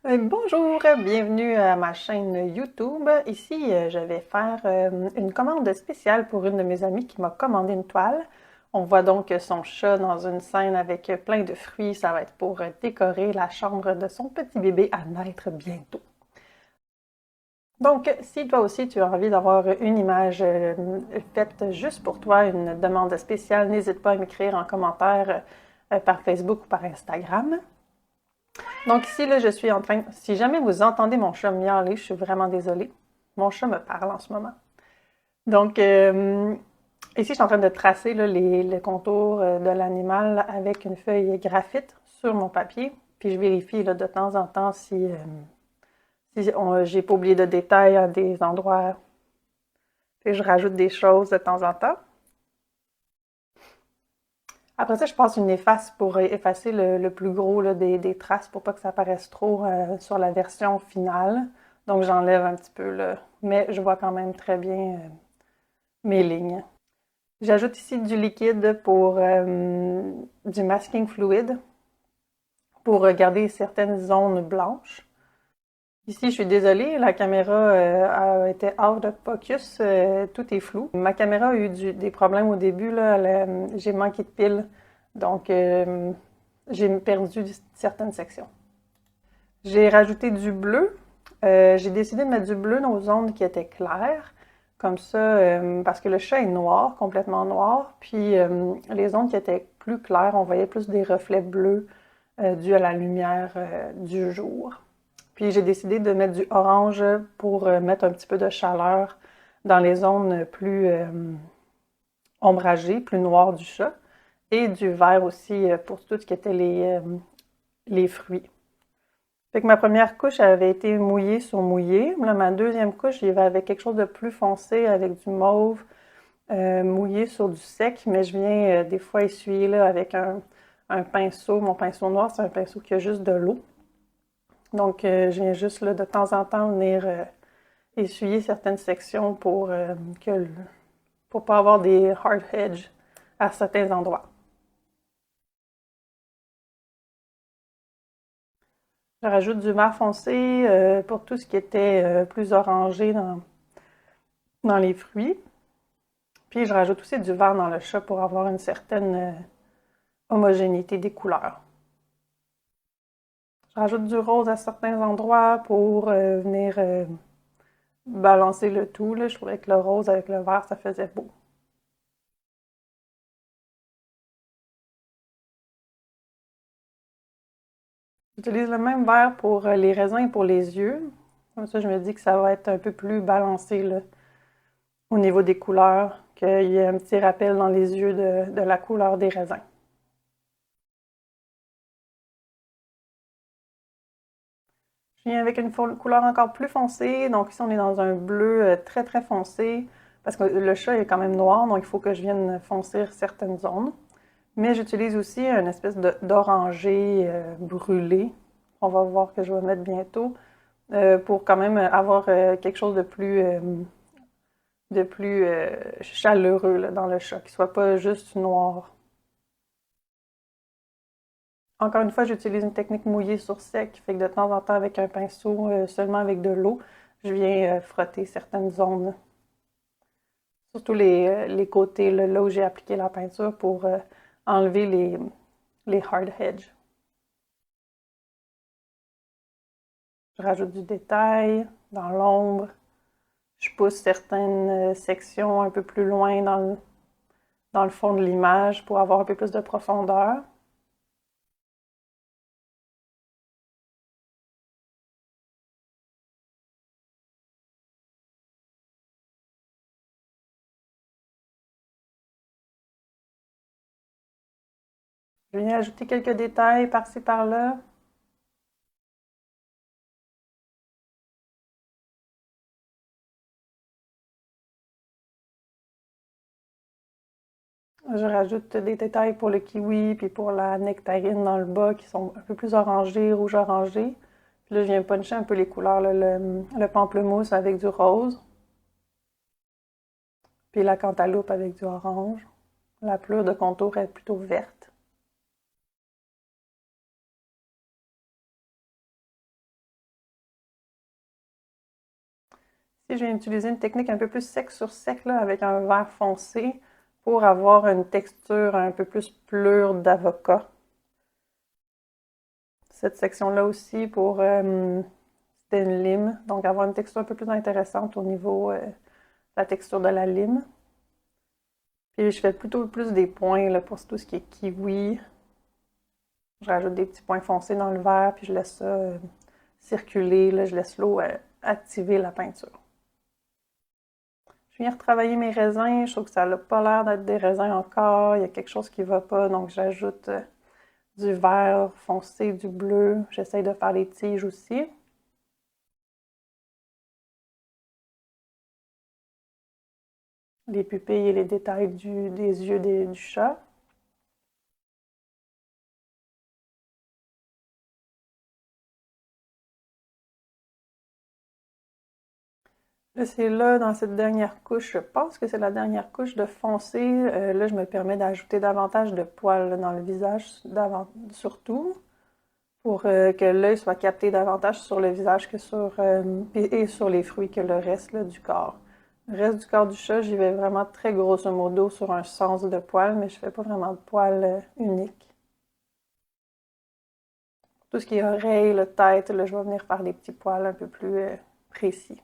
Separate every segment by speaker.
Speaker 1: Bonjour, bienvenue à ma chaîne YouTube. Ici, je vais faire une commande spéciale pour une de mes amies qui m'a commandé une toile. On voit donc son chat dans une scène avec plein de fruits. Ça va être pour décorer la chambre de son petit bébé à naître bientôt. Donc, si toi aussi tu as envie d'avoir une image faite juste pour toi, une demande spéciale, n'hésite pas à m'écrire en commentaire par Facebook ou par Instagram. Donc ici, là, je suis en train... Si jamais vous entendez mon chat miauler, je suis vraiment désolée. Mon chat me parle en ce moment. Donc, ici, je suis en train de tracer là, les contours de l'animal avec une feuille graphite sur mon papier. Puis je vérifie là, de temps en temps si j'ai pas oublié de détails à des endroits. Puis je rajoute des choses de temps en temps. Après ça, je passe une efface pour effacer le plus gros là, des traces pour pas que ça apparaisse trop sur la version finale. Donc j'enlève un petit peu là, mais je vois quand même très bien mes lignes. J'ajoute ici du liquide pour du masking fluid pour garder certaines zones blanches. Ici, je suis désolée, la caméra a été out of focus, tout est flou. Ma caméra a eu des problèmes au début, j'ai manqué de piles, donc j'ai perdu certaines sections. J'ai rajouté du bleu. J'ai décidé de mettre du bleu dans les zones qui étaient claires, comme ça, parce que le chat est noir, complètement noir, puis les zones qui étaient plus claires, on voyait plus des reflets bleus dus à la lumière du jour. Puis j'ai décidé de mettre du orange pour mettre un petit peu de chaleur dans les zones plus ombragées, plus noires du chat, et du vert aussi pour tout ce qui était les fruits. Fait que ma première couche avait été mouillée sur mouillée. Là, ma deuxième couche, j'y vais avec quelque chose de plus foncé, avec du mauve, mouillé sur du sec, mais je viens des fois essuyer là, avec un pinceau. Mon pinceau noir, c'est un pinceau qui a juste de l'eau. Donc, je viens juste là, de temps en temps venir essuyer certaines sections pour pas avoir des hard edges à certains endroits. Je rajoute du vert foncé pour tout ce qui était plus orangé dans les fruits. Puis je rajoute aussi du vert dans le chat pour avoir une certaine homogénéité des couleurs. Je rajoute du rose à certains endroits pour venir balancer le tout. Là. Je trouvais que le rose avec le vert, ça faisait beau. J'utilise le même vert pour les raisins et pour les yeux. Comme ça, je me dis que ça va être un peu plus balancé là, au niveau des couleurs, qu'il y ait un petit rappel dans les yeux de la couleur des raisins. Je viens avec une couleur encore plus foncée. Donc ici, on est dans un bleu très très foncé parce que le chat est quand même noir, donc il faut que je vienne foncer certaines zones. Mais j'utilise aussi une espèce d'orangé brûlé. On va voir que je vais mettre bientôt pour quand même avoir quelque chose de plus chaleureux là, dans le chat, qui soit pas juste noir. Encore une fois, j'utilise une technique mouillée sur sec, fait que de temps en temps, avec un pinceau, seulement avec de l'eau, je viens frotter certaines zones, surtout les côtés, là où j'ai appliqué la peinture pour enlever les hard edges. Je rajoute du détail dans l'ombre. Je pousse certaines sections un peu plus loin dans le fond de l'image pour avoir un peu plus de profondeur. Je viens ajouter quelques détails par-ci par-là. Je rajoute des détails pour le kiwi puis pour la nectarine dans le bas qui sont un peu plus orangés, rouge-orangé. Puis là, je viens puncher un peu les couleurs, là, le pamplemousse avec du rose. Puis la cantaloupe avec du orange. La pleure de contour est plutôt verte. Ici, j'ai utilisé une technique un peu plus sec sur sec, là, avec un vert foncé pour avoir une texture un peu plus pleure d'avocat. Cette section-là aussi pour c'était une lime, donc avoir une texture un peu plus intéressante au niveau de la texture de la lime. Puis je fais plutôt plus des points là, pour tout ce qui est kiwi. Je rajoute des petits points foncés dans le verre, puis je laisse ça circuler, là, je laisse l'eau activer la peinture. Je viens retravailler mes raisins, je trouve que ça n'a pas l'air d'être des raisins encore, il y a quelque chose qui ne va pas, donc j'ajoute du vert foncé, du bleu. J'essaye de faire les tiges aussi. Les pupilles et les détails des yeux du chat. Là, c'est là, dans cette dernière couche, je pense que c'est la dernière couche de foncé. Là, je me permets d'ajouter davantage de poils là, dans le visage, surtout, pour que l'œil soit capté davantage sur le visage que et sur les fruits que le reste là, du corps. Le reste du corps du chat, j'y vais vraiment très grosso modo sur un sens de poils, mais je fais pas vraiment de poils uniques. Tout ce qui est oreilles, la tête, là, je vais venir faire des petits poils un peu plus précis.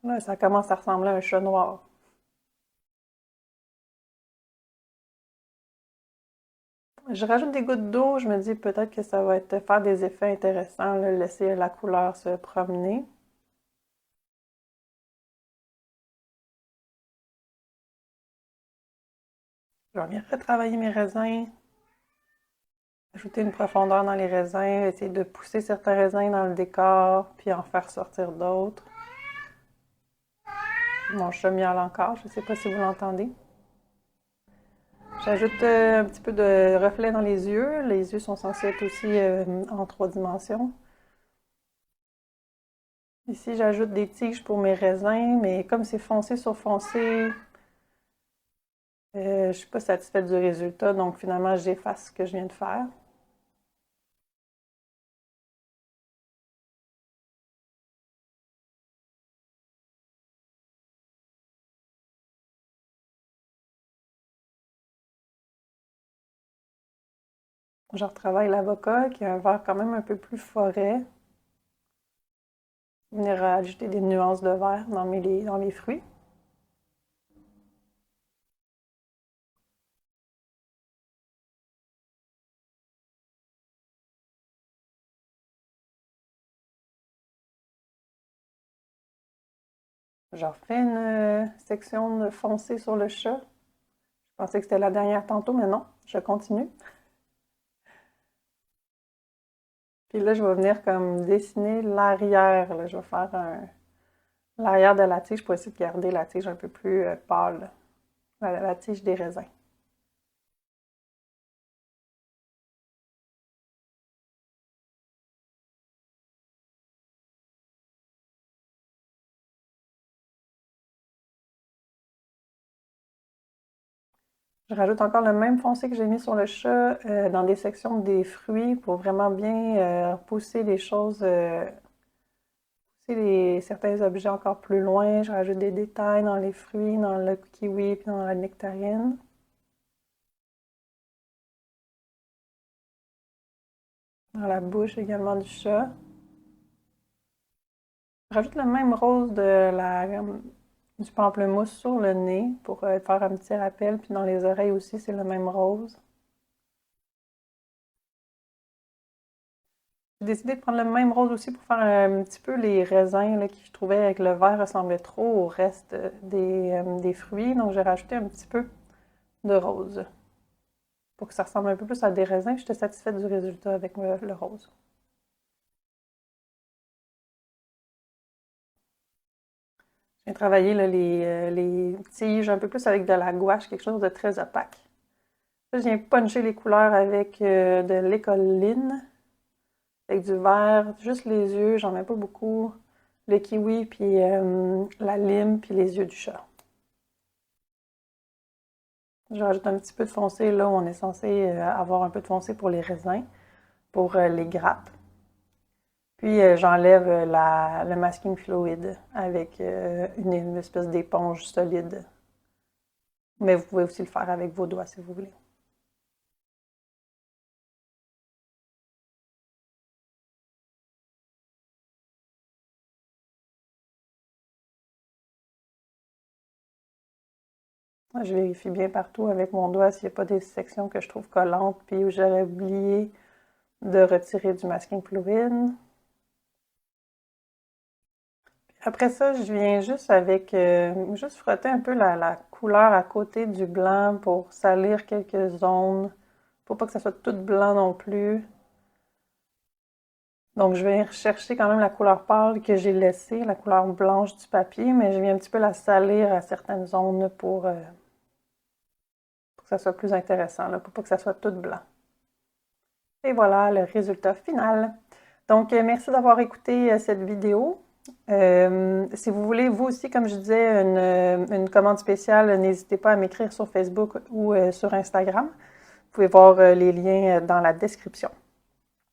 Speaker 1: Là, ça commence à ressembler à un chat noir. Je rajoute des gouttes d'eau, je me dis peut-être que ça va être faire des effets intéressants, là, laisser la couleur se promener. Je vais venir retravailler mes raisins, ajouter une profondeur dans les raisins, essayer de pousser certains raisins dans le décor, puis en faire sortir d'autres. Mon chat miaule encore, je ne sais pas si vous l'entendez. J'ajoute un petit peu de reflet dans les yeux. Les yeux sont censés être aussi en 3 dimensions. Ici, j'ajoute des tiges pour mes raisins, mais comme c'est foncé sur foncé, je ne suis pas satisfaite du résultat, donc finalement, j'efface ce que je viens de faire. Je retravaille l'avocat, qui a un vert quand même un peu plus forêt. Venir ajouter des nuances de vert dans les fruits. Je refais une section de foncé sur le chat. Je pensais que c'était la dernière tantôt, mais non, je continue. Puis là, je vais venir comme dessiner l'arrière. Je vais faire l'arrière de la tige pour essayer de garder la tige un peu plus pâle, la tige des raisins. Je rajoute encore le même foncé que j'ai mis sur le chat dans des sections des fruits pour vraiment bien pousser les choses, pousser certains objets encore plus loin. Je rajoute des détails dans les fruits, dans le kiwi puis dans la nectarine. Dans la bouche également du chat. Je rajoute le même rose du pamplemousse sur le nez pour faire un petit rappel. Puis dans les oreilles aussi, c'est le même rose. J'ai décidé de prendre le même rose aussi pour faire un petit peu les raisins là, qui je trouvais avec le vert ressemblaient trop au reste des fruits. Donc j'ai rajouté un petit peu de rose pour que ça ressemble un peu plus à des raisins. J'étais satisfaite du résultat avec le rose. J'ai travaillé là, les tiges un peu plus avec de la gouache, quelque chose de très opaque. Là, je viens puncher les couleurs avec de l'écoline, avec du vert, juste les yeux, j'en mets pas beaucoup. Le kiwi, puis la lime, puis les yeux du chat. Je rajoute un petit peu de foncé là où on est censé avoir un peu de foncé pour les raisins. pour les grappes. Puis j'enlève le masking fluid avec une espèce d'éponge solide. Mais vous pouvez aussi le faire avec vos doigts si vous voulez. Moi, je vérifie bien partout avec mon doigt s'il n'y a pas des sections que je trouve collantes puis où j'aurais oublié de retirer du masking fluid. Après ça, je viens juste avec, juste frotter un peu la couleur à côté du blanc pour salir quelques zones. Faut pas que ça soit tout blanc non plus. Donc, je vais rechercher quand même la couleur pâle que j'ai laissée, la couleur blanche du papier, mais je viens un petit peu la salir à certaines zones pour que ça soit plus intéressant, là, pour pas que ça soit tout blanc. Et voilà le résultat final. Donc, merci d'avoir écouté cette vidéo. Si vous voulez, vous aussi, comme je disais, une commande spéciale, n'hésitez pas à m'écrire sur Facebook ou sur Instagram. Vous pouvez voir les liens dans la description.